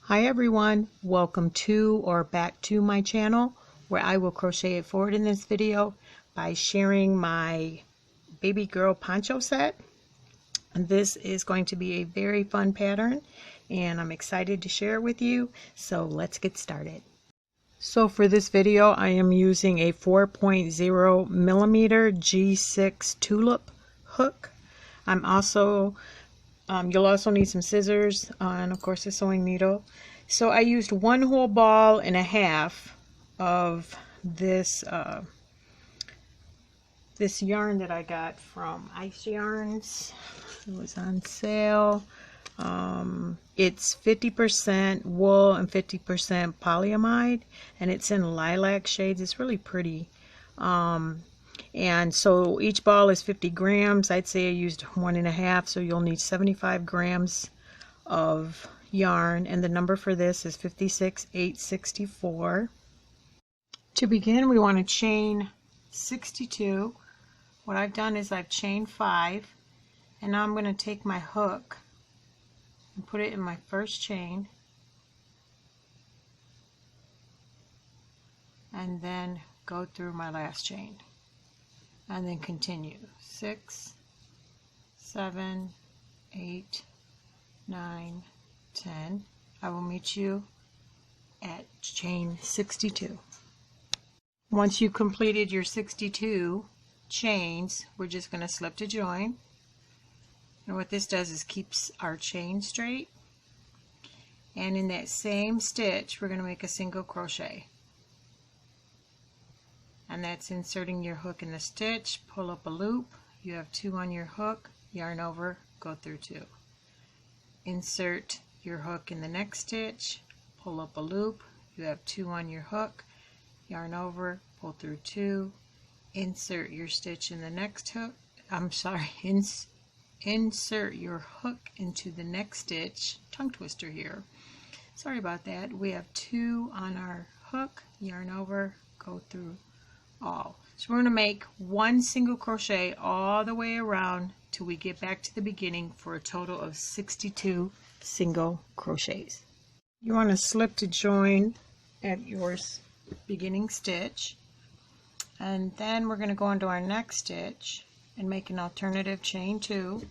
Hi everyone, welcome to or back to my channel where I will crochet it forward in this video by sharing my baby girl poncho set. And this is going to be a very fun pattern and I'm excited to share it with you, so let's get started. So for this video I am using a 4.0 millimeter G6 tulip hook. I'm also you'll also need some scissors and of course a sewing needle. So I used 1 whole ball and a half of this this yarn that I got from Ice Yarns. It was on sale. It's 50% wool and 50% polyamide, and it's in lilac shades. It's really pretty. And so each ball is 50 grams. I'd say I used 1.5, so you'll need 75 grams of yarn, and the number for this is 56,864. To begin, we want to chain 62. What I've done is I've chained 5, and now I'm going to take my hook and put it in my first chain, and then go through my last chain. And then continue 6, 7, 8, 9, 10. I will meet you at chain 62. Once you've completed your 62 chains, we're just going to slip to join. And what this does is keeps our chain straight. And in that same stitch, we're going to make a single crochet. And that's inserting your hook in the stitch, pull up a loop, you have 2 on your hook, yarn over, go through 2. Insert your hook in the next stitch, pull up a loop, you have 2 on your hook, yarn over, pull through 2, insert your stitch in the next hook, insert your hook into the next stitch, tongue twister here, sorry about that, we have 2 on our hook, yarn over, go through all. So we're going to make 1 single crochet all the way around till we get back to the beginning for a total of 62 single crochets. You want to slip to join at your beginning stitch, and then we're going to go into our next stitch and make an alternative chain 2,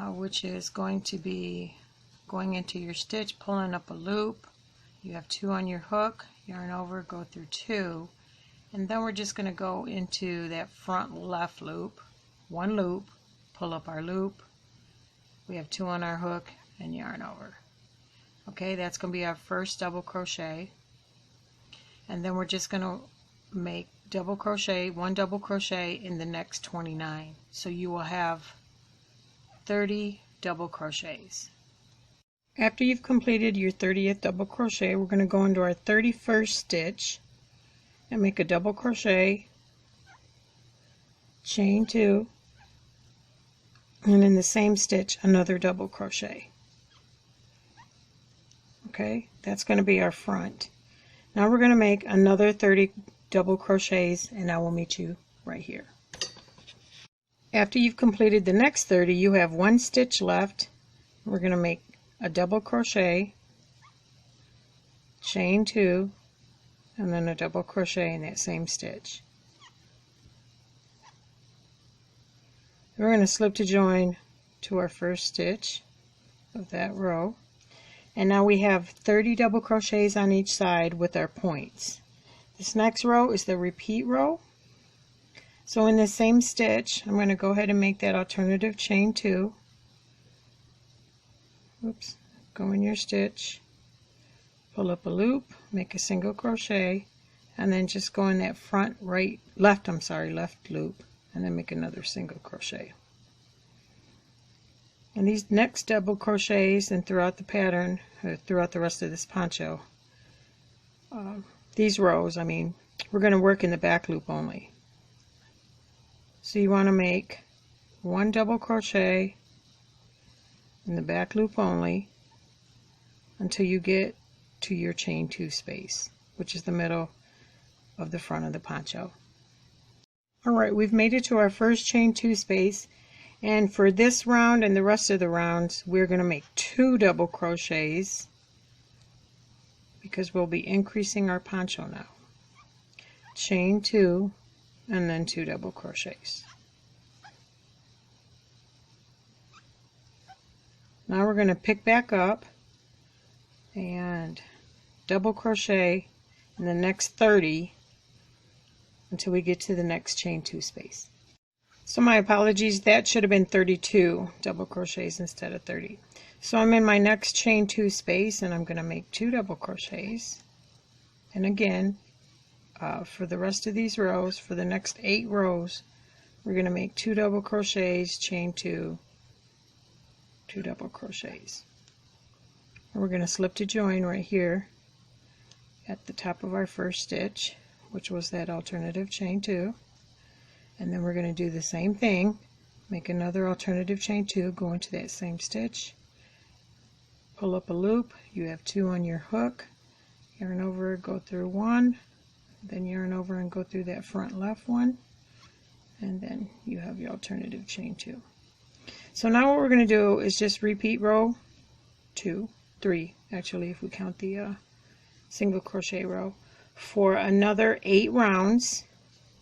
which is going to be going into your stitch, pulling up a loop, you have 2 on your hook, yarn over, go through 2, and then we're just going to go into that front left loop, 1 loop, pull up our loop, we have 2 on our hook, and yarn over. Okay, that's going to be our first double crochet, and then we're just going to make double crochet, 1 double crochet in the next 29. So you will have 30 double crochets. After you've completed your 30th double crochet, we're going to go into our 31st stitch and make a double crochet, chain 2, and in the same stitch another double crochet. Okay, that's going to be our front. Now we're going to make another 30 double crochets, and I will meet you right here. After you've completed the next 30, you have 1 stitch left. We're going to make a double crochet, chain 2, and then a double crochet in that same stitch. We're going to slip to join to our first stitch of that row, and now we have 30 double crochets on each side with our points. This next row is the repeat row. So in the same stitch, I'm going to go ahead and make that alternative chain 2. Oops, go in your stitch, pull up a loop, make a single crochet, and then just go in that front left loop, and then make another single crochet. And these next double crochets and throughout the pattern, throughout the rest of this poncho, these rows, we're going to work in the back loop only. So you want to make 1 double crochet in the back loop only until you get to your chain 2 space, which is the middle of the front of the poncho. Alright, we've made it to our first chain 2 space, And for this round and the rest of the rounds, we're going to make 2 double crochets because we'll be increasing our poncho now. Chain 2 and then 2 double crochets. Now we're going to pick back up and double crochet in the next 30 until we get to the next chain 2 space. So my apologies, that should have been 32 double crochets instead of 30. So I'm in my next chain 2 space and I'm going to make 2 double crochets. And again, for the rest of these rows, for the next 8 rows, we're going to make 2 double crochets, chain 2, 2 double crochets. And we're going to slip to join right here at the top of our first stitch, which was that alternative chain 2. And then we're going to do the same thing, make another alternative chain 2, go into that same stitch, pull up a loop, you have 2 on your hook, yarn over, go through 1, then yarn over and go through that front left one, and then you have your alternative chain 2. So now what we're going to do is just repeat row 2, 3 actually if we count the single crochet row, for another 8 rounds,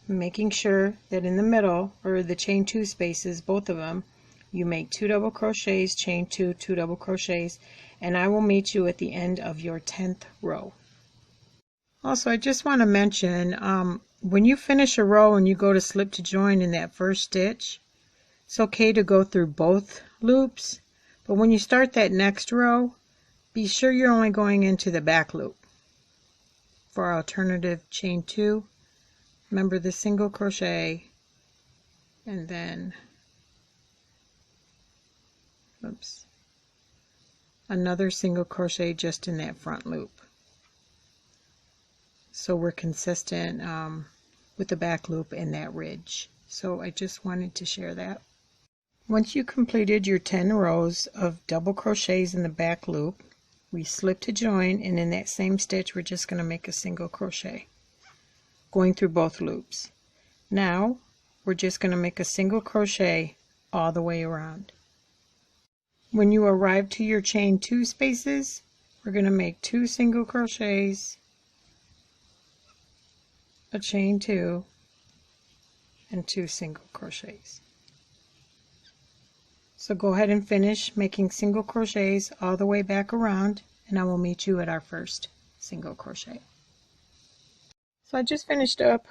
making sure that in the middle, or the chain 2 spaces, both of them, you make 2 double crochets, chain 2, 2 double crochets, and I will meet you at the end of your 10th row. Also, I just want to mention, when you finish a row and you go to slip to join in that first stitch, it's okay to go through both loops, but when you start that next row, be sure you're only going into the back loop. For our alternative chain 2, remember the single crochet and then another single crochet just in that front loop. So we're consistent with the back loop and that ridge. So I just wanted to share that. Once you completed your 10 rows of double crochets in the back loop, we slip to join, and in that same stitch we're just going to make a single crochet going through both loops. Now we're just going to make a single crochet all the way around. When you arrive to your chain 2 spaces, we're going to make 2 single crochets, a chain 2, and 2 single crochets. So go ahead and finish making single crochets all the way back around, and I will meet you at our first single crochet. So I just finished up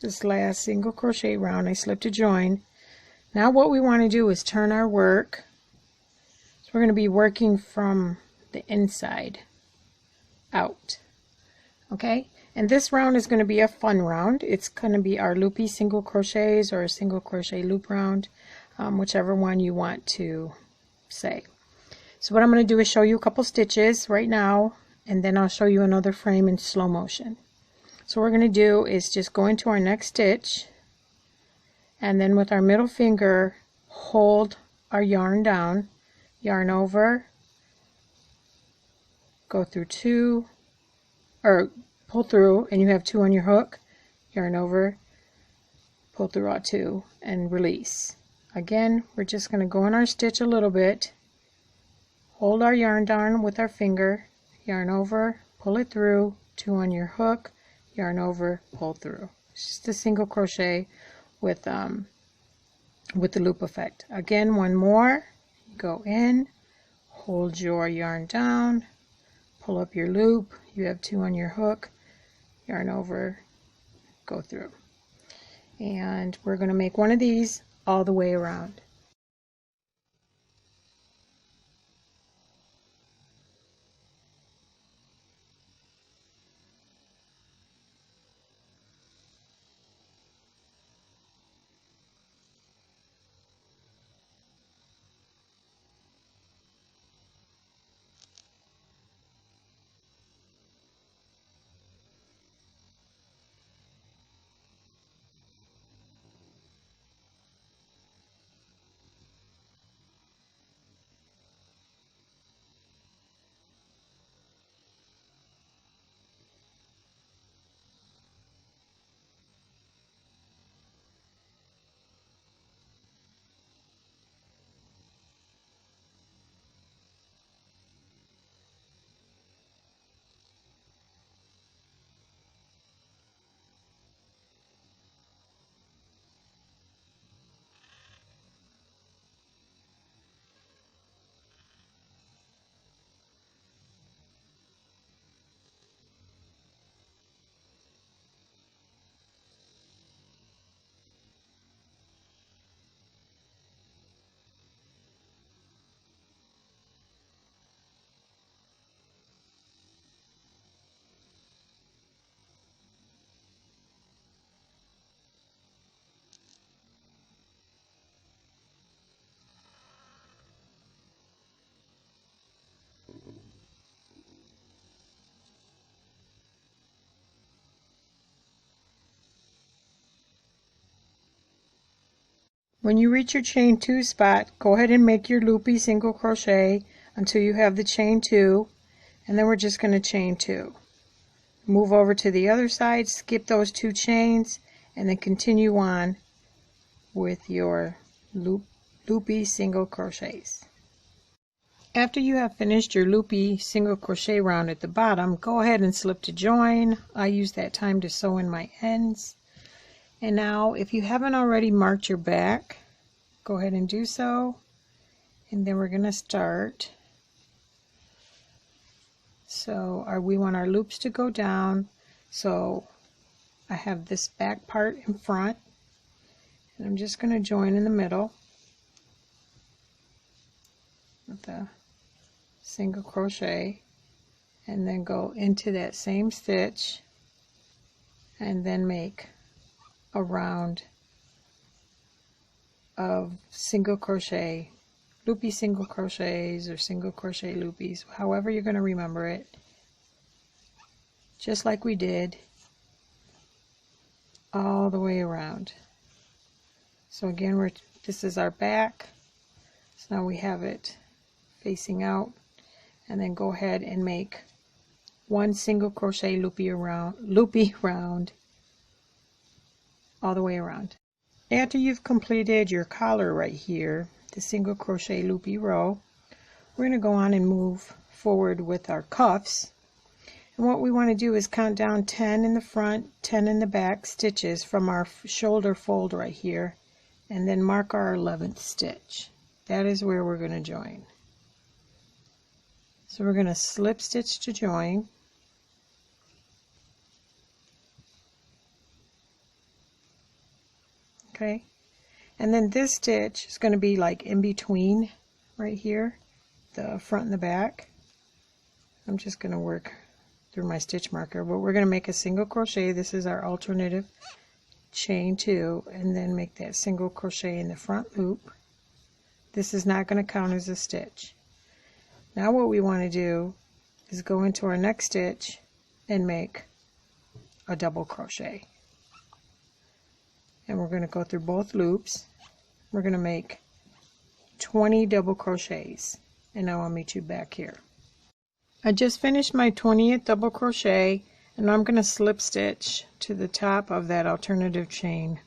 this last single crochet round. I slipped a join. Now what we want to do is turn our work. So we're going to be working from the inside out. Okay, and this round is going to be a fun round. It's going to be our loopy single crochets or a single crochet loop round, whichever one you want to say. So what I'm going to do is show you a couple stitches right now, and then I'll show you another frame in slow motion. So what we're going to do is just go into our next stitch, and then with our middle finger hold our yarn down, yarn over, go through 2, or pull through, and you have 2 on your hook, yarn over, pull through all 2, and release. Again, we're just going to go in our stitch a little bit, hold our yarn down with our finger, yarn over, pull it through, 2 on your hook, yarn over, pull through. It's just a single crochet with the loop effect. Again, one more, go in, hold your yarn down, pull up your loop, you have 2 on your hook, yarn over, go through. And we're going to make one of these all the way around. When you reach your chain 2 spot, go ahead and make your loopy single crochet until you have the chain 2, and then we're just going to chain 2. Move over to the other side, skip those 2 chains, and then continue on with your loopy single crochets. After you have finished your loopy single crochet round at the bottom, go ahead and slip to join. I use that time to sew in my ends. And now, if you haven't already marked your back, go ahead and do so. And then we're going to start. So we want our loops to go down. So I have this back part in front. And I'm just going to join in the middle with the single crochet, and then go into that same stitch and then make a round of single crochet, loopy single crochets or single crochet loopies, however you're going to remember it, just like we did all the way around. So again, this is our back, so now we have it facing out, and then go ahead and make one single crochet loopy round all the way around. After you've completed your collar right here, the single crochet loopy row, we're going to go on and move forward with our cuffs. And what we want to do is count down 10 in the front, 10 in the back stitches from our shoulder fold right here, and then mark our 11th stitch. That is where we're going to join. So we're going to slip stitch to join. Okay, and then this stitch is going to be like in between right here, the front and the back. I'm just going to work through my stitch marker, but we're going to make a single crochet. This is our alternative chain 2, and then make that single crochet in the front loop. This is not going to count as a stitch. Now what we want to do is go into our next stitch and make a double crochet. And we're going to go through both loops. We're going to make 20 double crochets. And now I'll meet you back here. I just finished my 20th double crochet, and I'm going to slip stitch to the top of that alternative chain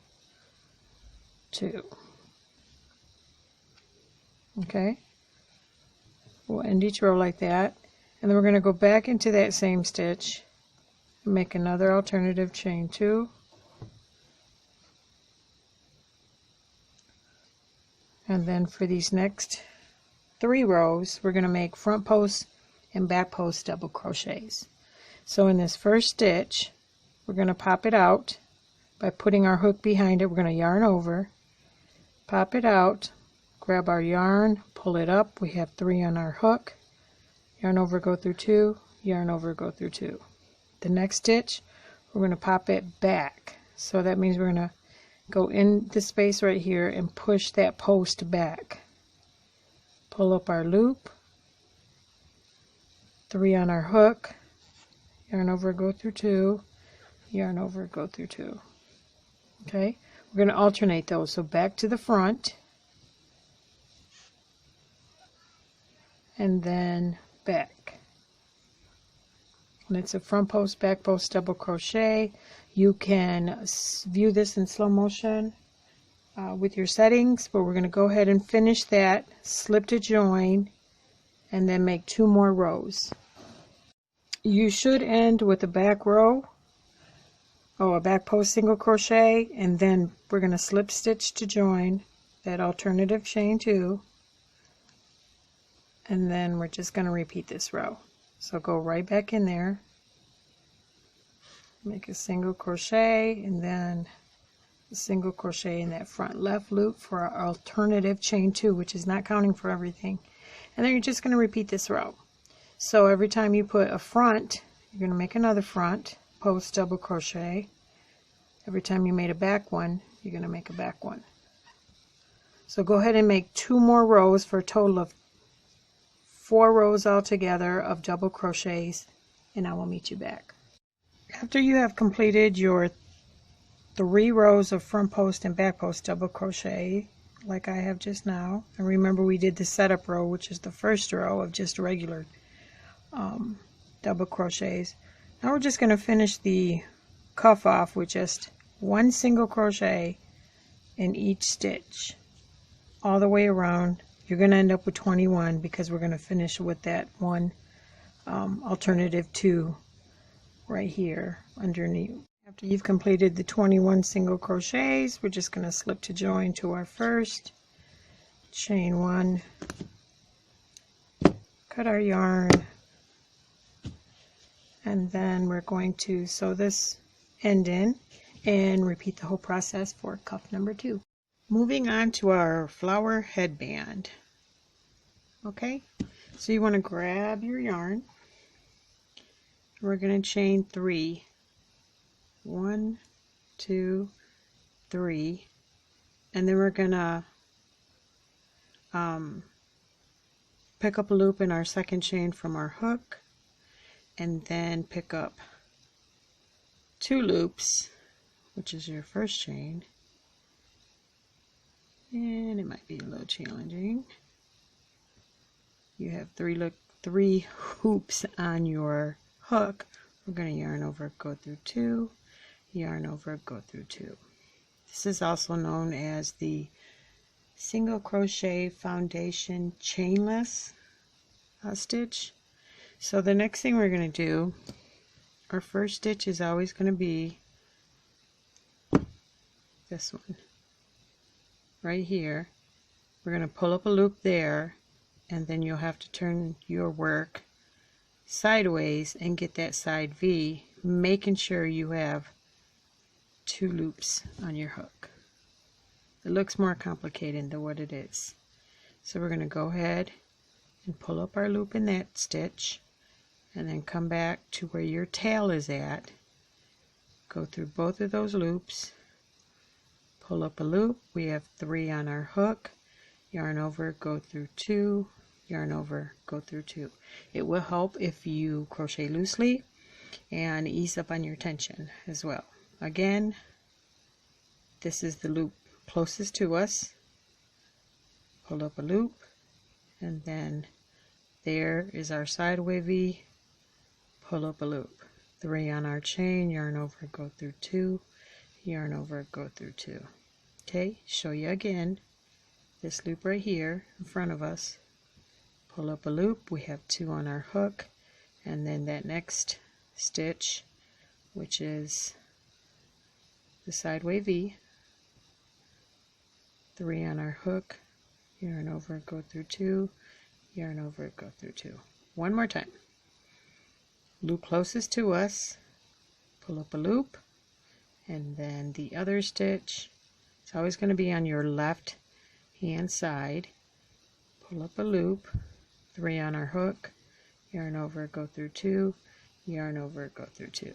2. Okay, we'll end each row like that, and then we're going to go back into that same stitch and make another alternative chain 2, and then for these next 3 rows we're going to make front post and back post double crochets. So in this first stitch we're going to pop it out by putting our hook behind it. We're going to yarn over, pop it out, grab our yarn, pull it up. We have 3 on our hook. Yarn over, go through 2, yarn over, go through 2. The next stitch, we're going to pop it back. So that means we're going to go in the space right here and push that post back. Pull up our loop, 3 on our hook, yarn over, go through 2, yarn over, go through 2. Okay, we're going to alternate those. So back to the front, and then back, and it's a front post, back post double crochet. You can view this in slow motion with your settings, but we're going to go ahead and finish that, slip to join, and then make 2 more rows. You should end with a back row, a back post single crochet, and then we're going to slip stitch to join that alternative chain 2, and then we're just going to repeat this row. So go right back in there, make a single crochet, and then a single crochet in that front left loop for our alternative chain 2, which is not counting for everything. And then you're just going to repeat this row. So every time you put a front, you're going to make another front post double crochet. Every time you made a back one, you're going to make a back one. So go ahead and make 2 more rows for a total of 4 rows altogether of double crochets, and I will meet you back. After you have completed your 3 rows of front post and back post double crochet, like I have just now. And remember, we did the setup row, which is the first row of just regular double crochets. Now we're just going to finish the cuff off with just one single crochet in each stitch all the way around. You're going to end up with 21 because we're going to finish with that one alternative 2 right here underneath. After you've completed the 21 single crochets, we're just going to slip to join to our first, chain 1, cut our yarn, and then we're going to sew this end in and repeat the whole process for cuff number 2. Moving on to our flower headband. Okay, so you want to grab your yarn. We're going to chain 3. 1, 2, 3, and then we're going to pick up a loop in our second chain from our hook, and then pick up 2 loops, which is your first chain, and it might be a little challenging. You have 3 hoops on your hook. We're going to yarn over, go through 2, yarn over, go through 2. This is also known as the single crochet foundation chainless stitch. So the next thing we're going to do, our first stitch is always going to be this one right here. We're going to pull up a loop there, and then you'll have to turn your work sideways and get that side V, making sure you have 2 loops on your hook. It looks more complicated than what it is. So we're going to go ahead and pull up our loop in that stitch, and then come back to where your tail is at, go through both of those loops, pull up a loop. We have 3 on our hook, yarn over, go through 2, yarn over, go through 2. It will help if you crochet loosely and ease up on your tension as well. Again, this is the loop closest to us. Pull up a loop, and then there is our sideway V. Pull up a loop. 3 on our chain, yarn over, go through 2, yarn over, go through 2. Okay, show you again. This loop right here in front of us. Pull up a loop. We have 2 on our hook, and then that next stitch, which is the sideway V. 3 on our hook, yarn over, go through 2, yarn over, go through 2. One more time. Loop closest to us, pull up a loop, and then the other stitch, it's always going to be on your left hand side. Pull up a loop, 3 on our hook, yarn over, go through 2, yarn over, go through 2.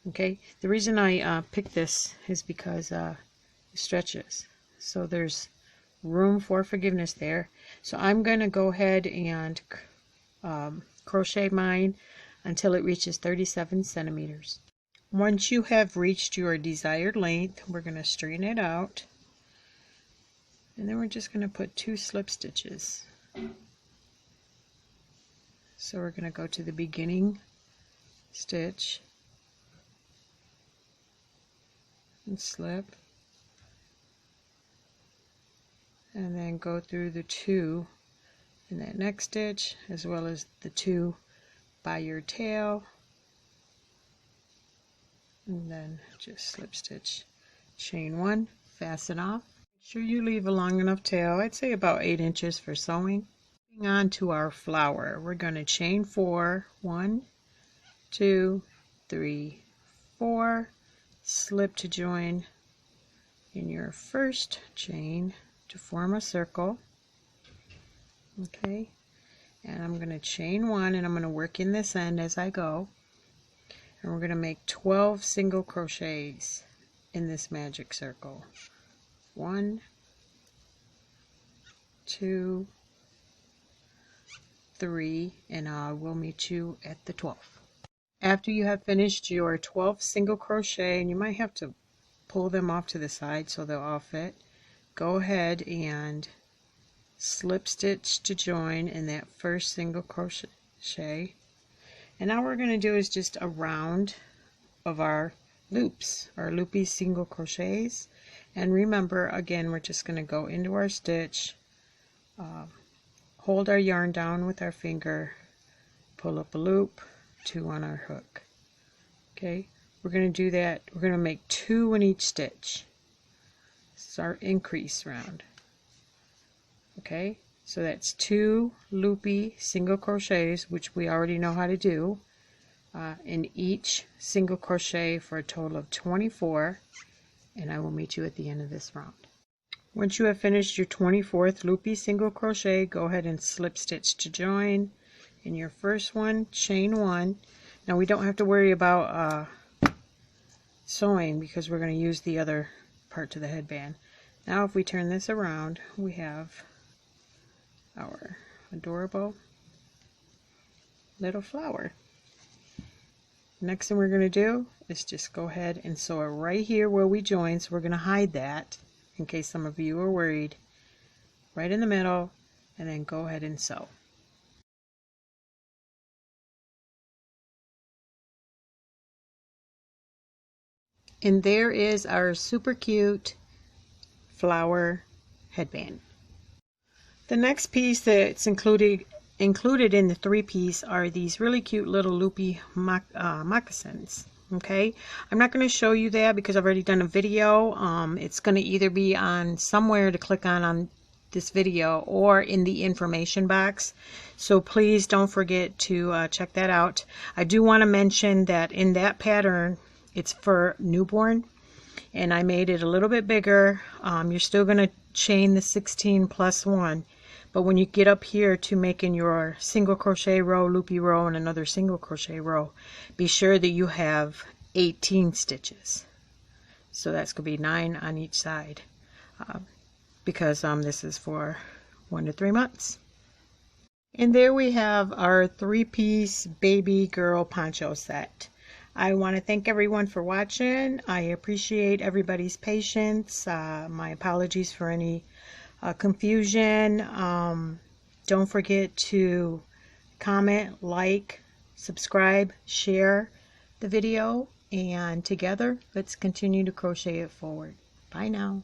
Okay, the reason I picked this is because it stretches, so there's room for forgiveness there. So I'm going to go ahead and crochet mine until it reaches 37 centimeters. Once you have reached your desired length, we're going to straighten it out, and then we're just going to put 2 slip stitches. So we're going to go to the beginning stitch and slip, and then go through the 2 in that next stitch, as well as the 2 by your tail, and then just slip stitch, chain 1, fasten off. Make sure you leave a long enough tail, I'd say about 8 inches for sewing. Moving on to our flower, we're going to chain 4, 1, 2, 3, 4, slip to join in your first chain to form a circle. Okay, and I'm going to chain 1, and I'm going to work in this end as I go, and we're going to make 12 single crochets in this magic circle. 1, 2, 3, and I will meet you at the 12th. After you have finished your 12 single crochet, and you might have to pull them off to the side so they'll all fit, go ahead and slip stitch to join in that first single crochet. And now what we're going to do is just a round of our loops, our loopy single crochets. And remember, again, we're just going to go into our stitch, hold our yarn down with our finger, pull up a loop, 2 on our hook. Okay, we're going to do that. We're going to make 2 in each stitch. This is our increase round. Okay, so that's 2 loopy single crochets, which we already know how to do, in each single crochet for a total of 24, and I will meet you at the end of this round. Once you have finished your 24th loopy single crochet, go ahead and slip stitch to join in your first one, chain 1. Now we don't have to worry about sewing because we're going to use the other part to the headband. Now if we turn this around, we have our adorable little flower. Next thing we're going to do is just go ahead and sew it right here where we joined. So we're going to hide that in case some of you are worried. Right in the middle, and then go ahead and sew. And there is our super cute flower headband. The next piece that's included in the 3-piece are these really cute little loopy moccasins. Okay, I'm not going to show you that because I've already done a video. It's going to either be on somewhere to click on this video or in the information box. So please don't forget to check that out. I do want to mention that in that pattern, it's for newborn, and I made it a little bit bigger. You're still going to chain the 16 plus 1. But when you get up here to making your single crochet row, loopy row, and another single crochet row, be sure that you have 18 stitches. So that's going to be 9 on each side, because this is for 1 to 3 months. And there we have our 3-piece baby girl poncho set. I want to thank everyone for watching. I appreciate everybody's patience. My apologies for any confusion. Don't forget to comment, like, subscribe, share the video, and together let's continue to crochet it forward. Bye now.